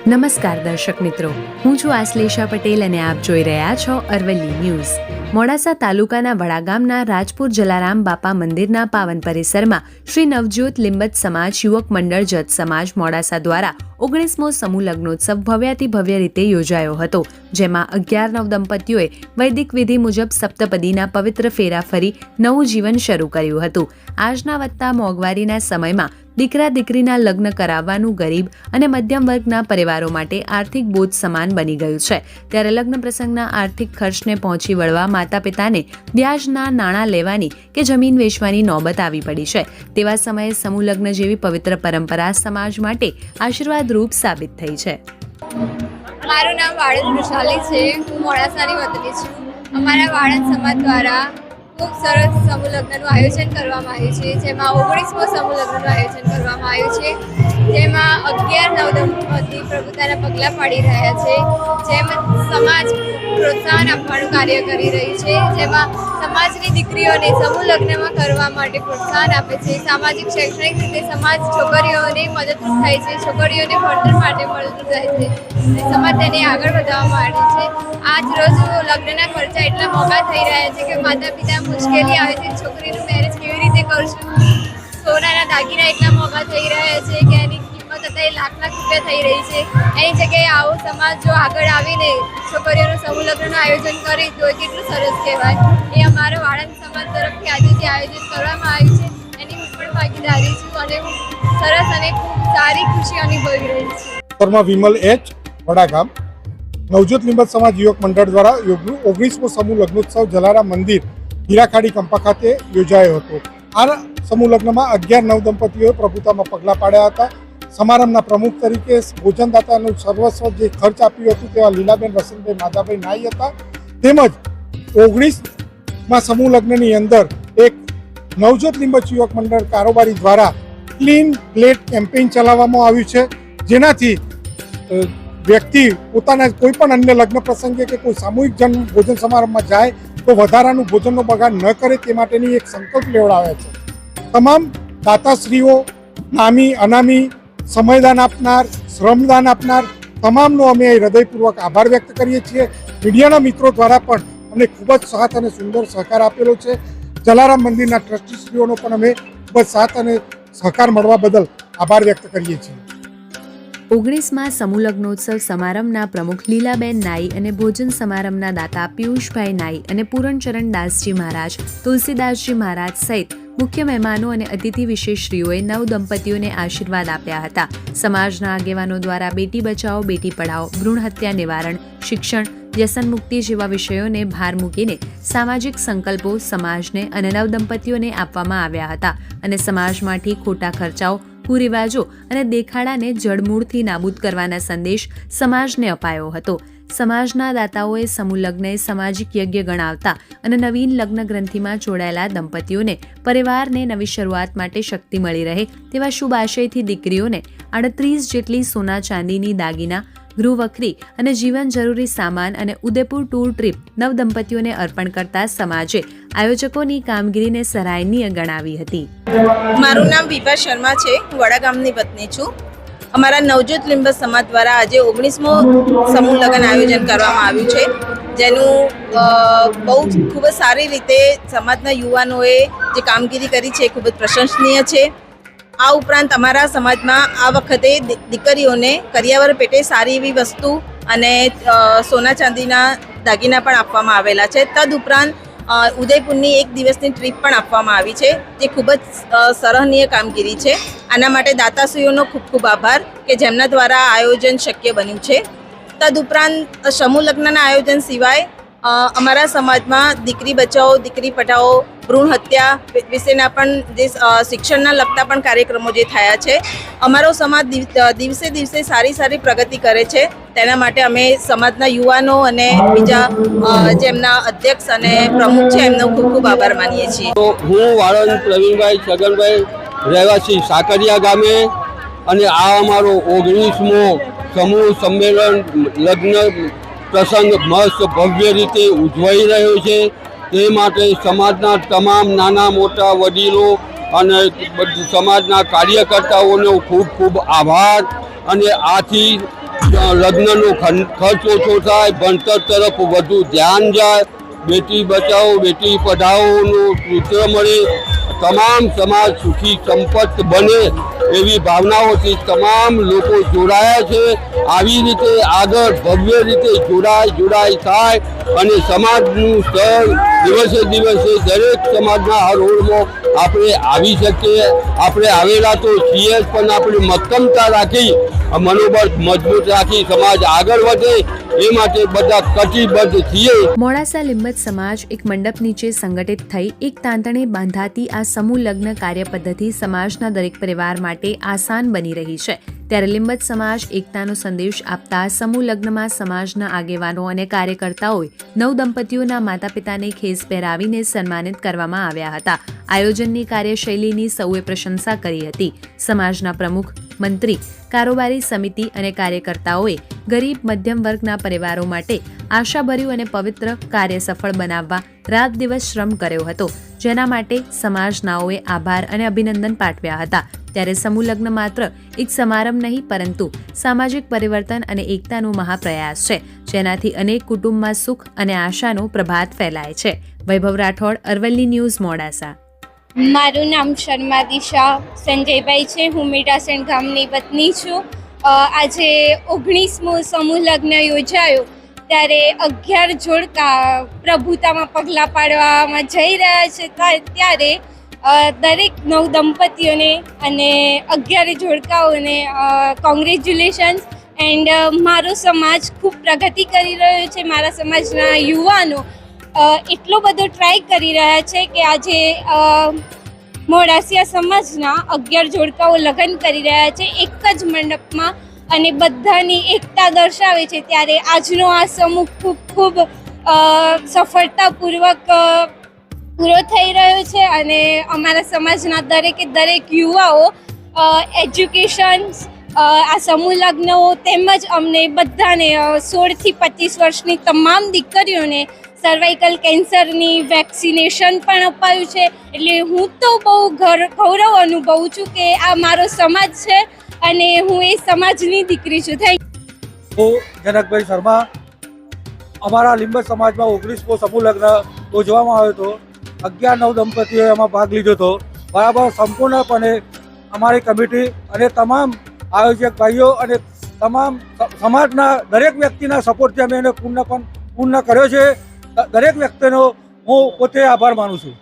નમસ્કાર દર્શક મિત્રો, હું છું આશ્લેષા પટેલ અને આપ જોઈ રહ્યા છો અરવલ્લી ન્યૂઝ। મોડાસા તાલુકાના વડા ગામના રાજપુર જલારામ બાપા મંદિરના પાવન પરિસરમાં શ્રી નવજ્યોત લિંબત સમાજ યુવક મંડળ જત સમાજ મોડાસા દ્વારા 19મો સમૂહ લગ્નોત્સવ ભવ્યાતિ ભવ્ય રીતે યોજાયો હતો, જેમાં 11 નવદંપતીઓએ વૈદિક વિધિ મુજબ સપ્તપદીના પવિત્ર ફેરા ફરી નવું જીવન શરૂ કર્યું હતું। આજના વધતા મોંઘવારીના સમયમાં દીકરા દીકરીના લગ્ન કરાવવાનું ગરીબ અને મધ્યમ વર્ગના પરિવારો માટે આર્થિક બોજ સમાન બની ગયું છે, ત્યારે લગ્ન પ્રસંગના આર્થિક ખર્ચને પહોંચી વળવા માતા પિતાને વ્યાજના નાણાં લેવાની કે જમીન વેચવાની નોબત આવી પડી છે। તેવા સમયે સમૂહ લગ્ન જેવી પવિત્ર પરંપરા સમાજ માટે આશીર્વાદરૂપ સાબિત થઈ છે। મારું નામ વાળંદ વૃષાલી છે, હું મોડાસાની વતની છું। અમારા વાળંદ સમાજ દ્વારા ખૂબ સરસ સમૂહ લગ્નનું આયોજન કરવામાં આવ્યું છે, જેમાં 19મો સમૂહ લગ્નનું આયોજન કરવામાં આવ્યું છે, જેમાં 11 નવદંપતી પ્રભુતાના પગલાં પાડી રહ્યા છે, જેમાં સમાજ પ્રોત્સાહન આપવાનું કાર્ય કરી રહ્યું છે, જેમાં સમાજની દીકરીઓને સમૂહ લગ્નમાં કરવા માટે પ્રોત્સાહન આપે છે। સામાજિક શૈક્ષણિક રીતે સમાજ છોકરીઓને મદદરૂપ થાય છે, છોકરીઓને ભણતર માટે મદદરૂપ થાય છે, સમાજ તેને આગળ વધારવા માંડે છે। આજ રોજ લગ્નના ખર્ચા એટલા મોંઘા થઈ રહ્યા છે કે માતા પિતા મુશ્કેલી આવે છે, છોકરીનું મેરેજ કેવી રીતે કરશું। સોનાના દાગીના એટલા મોંઘા થઈ રહ્યા છે કે એની કિંમત અત્યારે લાખ રૂપિયા થઈ રહી છે। એની જગ્યાએ આવો સમાજ જો આગળ આવીને છોકરીઓનું સમૂહ લગ્નનું આયોજન કરે તો કેટલું સરસ કહેવાય। એ અમારો વાળંદ સમાજ તરફથી આજે જે આયોજન કરવામાં આવ્યું છે એની હું પણ ભાગીદારી છું અને હું સરસ અને ખૂબ સારી ખુશી અનુભવી રહી છું। વિમલ એચ, વડા ગામ, નવજ્યોત લિંબત સમાજ યુવક મંડળ દ્વારા 19મો સમૂહ લગ્નોત્સવ જલારામ મંદિર હીરાખાડી કંપા ખાતે યોજાયો હતો। આ સમૂહ લગ્નમાં 11 નવદંપતીઓએ પ્રભુતામાં પગલાં પાડ્યા હતા। સમારંભના પ્રમુખ તરીકે ભોજનદાતાનું સર્વસ્વ જે ખર્ચ આપ્યું હતું તેવા લીલાબેન વસંતભાઈ માધાભાઈ નાઈ હતા। તેમજ 19મા સમૂહ લગ્નની અંદર એક નવજ્યોત લિંબત યુવક મંડળ કારોબારી દ્વારા ક્લીન પ્લેટ કેમ્પેઇન ચલાવવામાં આવ્યું છે, જેનાથી વ્યક્તિ પોતાના કોઈ પણ અન્ય લગ્ન પ્રસંગે કે કોઈ સામૂહિક ભોજન સમારંભમાં જાય તો વધારાનું ભોજનનો બગાડ ન કરે તે માટેની એક સંકલ્પ લેવડાવ્યા છે। તમામ દાતાશ્રીઓ, નામી અનામી, સમયદાન આપનાર, શ્રમદાન આપનાર તમામનો અમે હૃદયપૂર્વક આભાર વ્યક્ત કરીએ છીએ। મીડિયાના મિત્રો દ્વારા પણ અમને ખૂબ જ સાથ અને સુંદર સહકાર આપેલો છે। જલારામ મંદિરના ટ્રસ્ટીશ્રીઓનો પણ અમે ખૂબ જ સાથ અને સહકાર મળવા બદલ આભાર વ્યક્ત કરીએ છીએ। 19મા સમૂહ લગ્નોત્સવ સમારંભના પ્રમુખ લીલાબેન નાઈ અને ભોજન સમારંભના દાતા પિયુષભાઈ નાઈ અને પૂરણચરણ દાસજી મહારાજ, તુલસીદાસજી મહારાજ સહિત મુખ્ય મહેમાનો અને અતિથિ વિશેષશ્રીઓએ નવ દંપતીઓને આશીર્વાદ આપ્યા હતા। સમાજના આગેવાનો દ્વારા બેટી બચાવો બેટી પઢાઓ, ભ્રૂણ હત્યા નિવારણ, શિક્ષણ, વ્યસન મુક્તિ જેવા વિષયોને ભાર મૂકીને સામાજિક સંકલ્પો સમાજને અને નવ દંપતીઓને આપવામાં આવ્યા હતા અને સમાજમાંથી ખોટા ખર્ચાઓ, કુરિવાજો અને દેખાડાને જડમૂળથી નાબૂદ કરવાના સંદેશ સમાજને અપાયો હતો। સમાજના દાતાઓએ સમૂહ લગ્નને સામાજિક યજ્ઞ ગણાવતા અને નવીન લગ્ન ગ્રંથિમાં જોડાયેલા દંપતીઓને પરિવારને નવી શરૂઆત માટે શક્તિ મળી રહે તેવા શુભ આશયથી દીકરીઓને 38 જેટલી સોના ચાંદીની દાગીના, ગૃહવખરી અને જીવન જરૂરી સામાન અને ઉદયપુર ટૂર ટ્રીપ નવ દંપતીઓને અર્પણ કરતા સમાજે આયોજકોની કામગીરીને સરાહનીય ગણાવી હતી। મારું નામ વિભા શર્મા છે, હું વડા ગામની વતની છું। અમારા નવજ્યોત લિંબત સમાજ દ્વારા આજે 19મો સમૂહ લગ્ન આયોજન કરવામાં આવ્યું છે, જેનું ખૂબ જ સારી રીતે સમાજના યુવાનોએ જે કામગીરી કરી છે એ ખૂબ જ પ્રશંસનીય છે। આ ઉપરાંત અમારા સમાજમાં આ વખતે દીકરીઓને કરિયાવર પેટે સારી એવી વસ્તુ અને સોના ચાંદીના દાગીના પણ આપવામાં આવેલા છે। તદુપરાંત ઉદયપુરની એક દિવસની ટ્રીપ પણ આપવામાં આવી છે, જે ખૂબ જ સરાહનીય કામગીરી છે। આના માટે દાતાશ્રીઓનો ખૂબ ખૂબ આભાર કે જેમના દ્વારા આ આયોજન શક્ય બન્યું છે। તદુપરાંત સમૂહ લગ્નના આયોજન સિવાય અમારા સમાજમાં દીકરી બચાવો દીકરી પઢાઓ, ભ્રૂણ હત્યા વિશેના પણ જે શિક્ષણના લગતા પણ કાર્યક્રમો જે થયા છે। અમારો સમાજ દિવસે દિવસે સારી પ્રગતિ કરે છે, તેના માટે અમે સમાજના યુવાનો અને બીજા જેમના અધ્યક્ષ અને પ્રમુખ છે એમનો ખૂબ ખૂબ આભાર માનીએ છીએ। હું વાળંદ પ્રવીણભાઈ છગનભાઈ, રહેવાસી સાકરિયા ગામે, અને આ અમારો 19મો સમૂહ સંમેલન લગ્ન પ્રસંગ મસ્ત ભવ્ય રીતે ઉજવાઈ રહ્યો છે। તે માટે સમાજના તમામ નાના મોટા વડીલો અને સમાજના કાર્યકર્તાઓનો ખૂબ ખૂબ આભાર। અને આથી લગ્નનો ખર્ચ ઓછો થાય, ભણતર તરફ વધુ ધ્યાન જાય, બેટી બચાવો બેટી પઢાઓનું સૂત્ર મળે, તમામ સમાજ સુખી સંપન્ન બને એવી ભાવનાઓથી તમામ લોકો જોડાયા છે. આવી રીતે આગળ ભવ્ય રીતે જોડાય થાય અને સમાજનું સ્તર દિવસે દિવસે દરેક સમાજના હરોળમાં આપણે આવી શકીએ. આપણે આવેલા તો છીએ જ, પણ આપણે મક્કમતા રાખી, મનોબળ મજબૂત રાખી સમાજ આગળ વધે એ માટે બધા કટિબદ્ધ છીએ. મોડાસા લીંબત સમાજ એક મંડપ નીચે સંગઠિત થઈ એક તાંતણે બાંધાતી આ સમૂહ લગ્ન કાર્ય પદ્ધતિ સમાજના દરેક પરિવાર માટે આસાન બની રહી છે. ત્યારે લીંબત સમાજ એકતાનો સંદેશ આપતા સમૂહ લગ્નમાં સમાજના આગેવાનો અને કાર્યકર્તાઓએ નવ દંપતીઓના માતા પિતાને ખેસ પહેરાવીને સન્માનિત કરવામાં આવ્યા હતા. આયોજનની કાર્યશૈલીની સૌએ પ્રશંસા કરી હતી. સમાજના પ્રમુખ, મંત્રી, કારોબારી સમિતિ અને કાર્યકર્તાઓએ ગરીબ મધ્યમ વર્ગના પરિવારો માટે આશાભર્યું અને પવિત્ર કાર્ય સફળ બનાવવા રાત દિવસ શ્રમ કર્યો હતો, જેના માટે સમાજનાઓએ આભાર અને અભિનંદન પાઠવ્યા હતા. ત્યારે સમૂહ લગ્ન માત્ર એક સમારંભ નહીં, પરંતુ સામાજિક પરિવર્તન અને એકતાનો મહાપ્રયાસ છે, જેનાથી અનેક કુટુંબમાં સુખ અને આશાનો પ્રભાત ફેલાય છે. વૈભવ રાઠોડ, અરવલ્લી ન્યૂઝ, મોડાસા. મારું નામ શર્મા દિશા સંજયભાઈ છે. હું મીઠાસણ ગામની વતની છું. આજે 19મો સમૂહ લગ્ન યોજાયો ત્યારે 11 જોડકા પ્રભુતામાં પગલાં પાડવામાં જઈ રહ્યા છે. ત્યારે દરેક નવ દંપતીઓને અને 11 જોડકાઓને કોંગ્રેચ્યુલેશન્સ. એન્ડ મારો સમાજ ખૂબ પ્રગતિ કરી રહ્યો છે. મારા સમાજના યુવાનો એટલો બધો ટ્રાય કરી રહ્યા છે કે આજે મોડાસિયા સમાજના 11 જોડકાઓ લગ્ન કરી રહ્યા છે એક જ મંડપમાં અને બધાની એકતા દર્શાવે છે. ત્યારે આજનો આ સમૂહ ખૂબ સફળતાપૂર્વક પૂરો થઈ રહ્યો છે અને અમારા સમાજના દરેકે દરેક યુવાઓ એજ્યુકેશન, આ સમૂહ લગ્નો તેમજ અમને બધાને 16 થી 25 વર્ષની તમામ દીકરીઓને સર્વાઇકલ કેન્સરની વેક્સિનેશન પણ અપાયું છે. એટલે હું તો બહુ ગૌરવ અનુભવું છું કે આ મારો સમાજ છે અને હું એ સમાજની દીકરી છું. હું જનકભાઈ શર્મા. અમારા લીંબત સમાજમાં 19મો સમૂહ લગ્ન યોજવામાં આવ્યો હતો. 11 નવ દંપતીઓએ એમાં ભાગ લીધો હતો. બરાબર સંપૂર્ણપણે અમારી કમિટી અને તમામ આયોજક ભાઈઓ અને તમામ સમાજના દરેક વ્યક્તિના સપોર્ટથી અમે એને પૂર્ણ કર્યો છે. દરેક વ્યક્તિનો હું પોતે આભાર માનું છું.